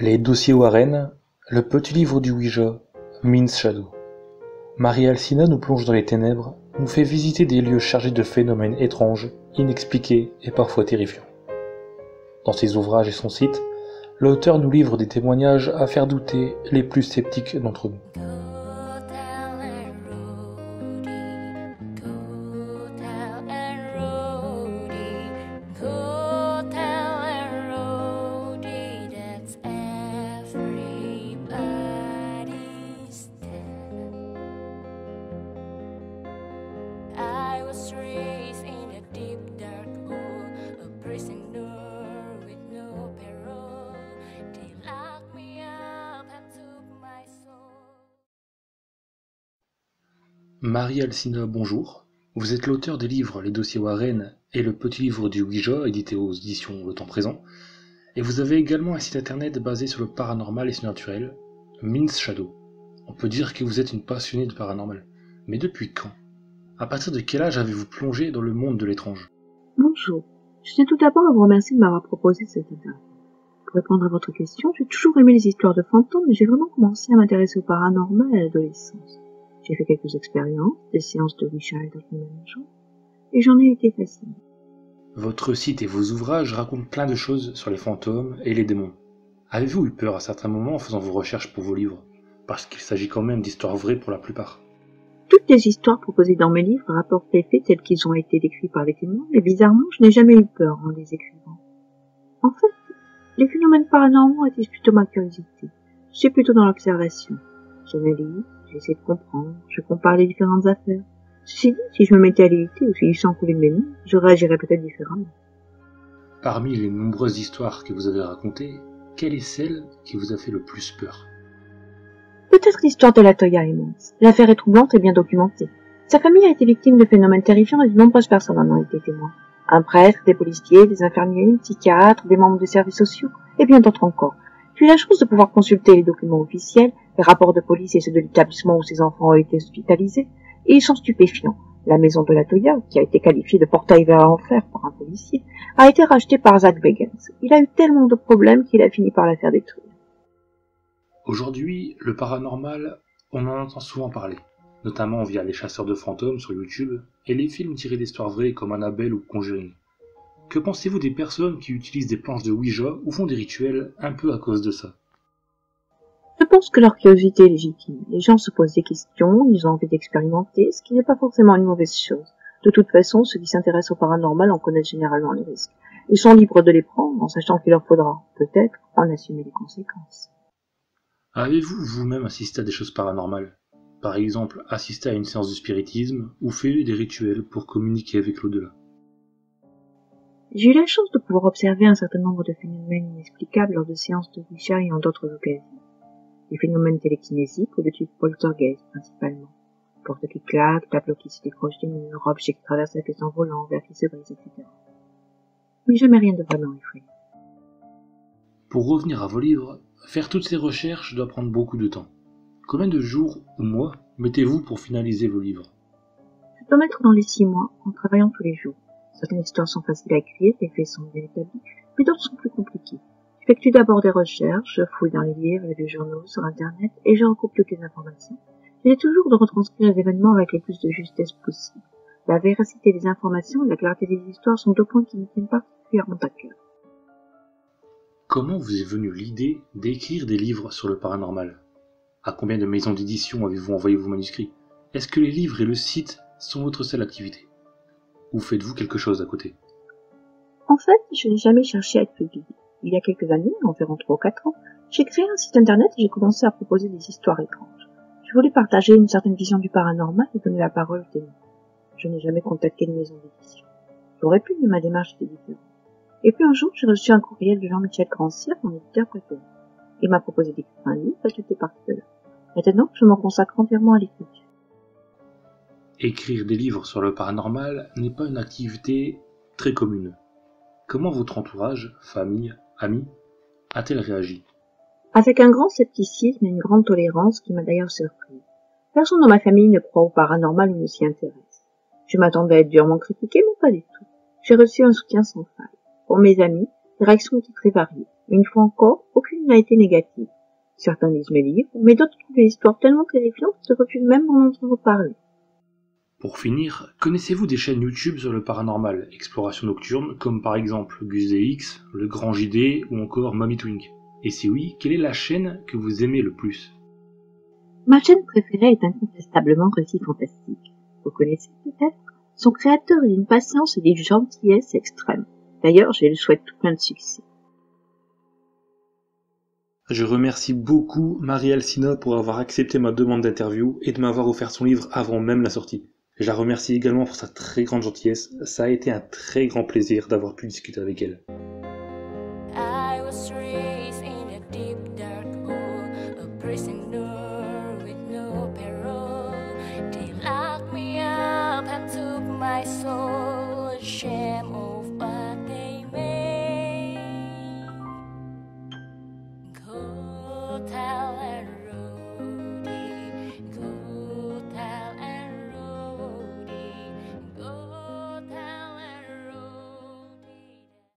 Les dossiers Warren, le petit livre du Ouija, Means Shadow. Marie Alcina nous plonge dans les ténèbres, nous fait visiter des lieux chargés de phénomènes étranges, inexpliqués et parfois terrifiants. Dans ses ouvrages et son site, l'auteur nous livre des témoignages à faire douter les plus sceptiques d'entre nous. Marie Alcina, bonjour. Vous êtes l'auteur des livres Les dossiers Warren et le petit livre du Ouija, édité aux éditions Le Temps Présent. Et vous avez également un site internet basé sur le paranormal et surnaturel, Means Shadow. On peut dire que vous êtes une passionnée de paranormal. Mais depuis quand? À partir de quel âge avez-vous plongé dans le monde de l'étrange? Bonjour. Je tiens tout d'abord à vous remercier de m'avoir proposé cette interview. Pour répondre à votre question, j'ai toujours aimé les histoires de fantômes, mais j'ai vraiment commencé à m'intéresser au paranormal à l'adolescence. J'ai fait quelques expériences, des séances de Ouija et d'autres mélanges, et j'en ai été fascinée. Votre site et vos ouvrages racontent plein de choses sur les fantômes et les démons. Avez-vous eu peur à certains moments en faisant vos recherches pour vos livres? Parce qu'il s'agit quand même d'histoires vraies pour la plupart. Toutes les histoires proposées dans mes livres rapportent les faits tels qu'ils ont été décrits par les témoins, mais bizarrement, je n'ai jamais eu peur en les écrivant. En fait, les phénomènes paranormaux attisent plutôt ma curiosité. Je suis plutôt dans l'observation. J'analyse, j'essaie de comprendre, je compare les différentes affaires. Ceci dit, si je me mettais à l'éviter ou si je sens couler de mes mains, je réagirais peut-être différemment. Parmi les nombreuses histoires que vous avez racontées, quelle est celle qui vous a fait le plus peur? Peut-être l'histoire de la Toya Emmons. L'affaire est troublante et bien documentée. Sa famille a été victime de phénomènes terrifiants et de nombreuses personnes en ont été témoins. Un prêtre, des policiers, des infirmiers, des psychiatres, des membres de services sociaux et bien d'autres encore. J'ai eu la chance de pouvoir consulter les documents officiels, les rapports de police et ceux de l'établissement où ses enfants ont été hospitalisés, et ils sont stupéfiants. La maison de la Toya, qui a été qualifiée de portail vers l'enfer par un policier, a été rachetée par Zach Bagans. Il a eu tellement de problèmes qu'il a fini par la faire détruire. Aujourd'hui, le paranormal, on en entend souvent parler, notamment via les chasseurs de fantômes sur YouTube et les films tirés d'histoires vraies comme Annabelle ou Conjuring. Que pensez-vous des personnes qui utilisent des planches de Ouija ou font des rituels un peu à cause de ça? Je pense que leur curiosité est légitime. Les gens se posent des questions, ils ont envie d'expérimenter, ce qui n'est pas forcément une mauvaise chose. De toute façon, ceux qui s'intéressent au paranormal en connaissent généralement les risques. Ils sont libres de les prendre en sachant qu'il leur faudra, peut-être, en assumer les conséquences. Avez-vous vous-même assisté à des choses paranormales? Par exemple, assisté à une séance de spiritisme ou fait des rituels pour communiquer avec l'au-delà? J'ai eu la chance de pouvoir observer un certain nombre de phénomènes inexplicables lors de séances de Ouija et en d'autres occasions. Des phénomènes télékinésiques ou de type poltergeist principalement. Portes qui claquent, tableaux qui se décrochent des murs, objets qui traversent la pièce en volant, verres qui se brisent, etc. Mais jamais rien de vraiment effrayant. Pour revenir à vos livres, faire toutes ces recherches doit prendre beaucoup de temps. Combien de jours ou mois mettez-vous pour finaliser vos livres? Je peux mettre dans les 6 mois en travaillant tous les jours. Certaines histoires sont faciles à écrire, les faits sont bien établis, mais d'autres sont plus compliqués. J'effectue d'abord des recherches, je fouille dans les livres et les journaux, sur Internet, et je recoupe toutes les informations. J'essaie toujours de retranscrire les événements avec le plus de justesse possible. La véracité des informations et la clarté des histoires sont 2 points qui me tiennent particulièrement à cœur. Comment vous est venue l'idée d'écrire des livres sur le paranormal? À combien de maisons d'édition avez-vous envoyé vos manuscrits? Est-ce que les livres et le site sont votre seule activité? Ou faites-vous quelque chose à côté? En fait, je n'ai jamais cherché à être publié. Il y a quelques années, environ 3 ou 4 ans, j'ai créé un site internet et j'ai commencé à proposer des histoires étranges. Je voulais partager une certaine vision du paranormal et donner la parole aux témoins. Je n'ai jamais contacté une maison d'édition. J'aurais pu, mais ma démarche était différente. Et puis un jour, j'ai reçu un courriel de Jean-Michel Grandcir, mon éditeur préféré. Il m'a proposé d'écrire un livre et j'étais partie de là. Maintenant, je m'en consacre entièrement à l'écriture. Écrire des livres sur le paranormal n'est pas une activité très commune. Comment votre entourage, famille, amis, a-t-elle réagi? Avec un grand scepticisme et une grande tolérance qui m'a d'ailleurs surpris. Personne dans ma famille ne croit au paranormal ou ne s'y intéresse. Je m'attendais à être durement critiquée, mais pas du tout. J'ai reçu un soutien sans faille. Pour mes amis, les réactions étaient très variées. Une fois encore, aucune n'a été négative. Certains lisent mes livres, mais d'autres trouvent les histoires tellement terrifiantes qu'ils refusent même d'en entendre parler. Pour finir, connaissez-vous des chaînes YouTube sur le paranormal, exploration nocturne, comme par exemple Gus DX, Le Grand JD ou encore Mommy Twink? Et si oui, quelle est la chaîne que vous aimez le plus? Ma chaîne préférée est incontestablement Récit Fantastique. Vous connaissez peut-être? Son créateur est d'une patience et d'une gentillesse extrême. D'ailleurs, je lui souhaite tout plein de succès. Je remercie beaucoup Marie-Alcina pour avoir accepté ma demande d'interview et de m'avoir offert son livre avant même la sortie. Je la remercie également pour sa très grande gentillesse. Ça a été un très grand plaisir d'avoir pu discuter avec elle. I was raised in a deep dark hole, a prisoner with no parole. They locked me up and took my soul, shame of what they made. Go tell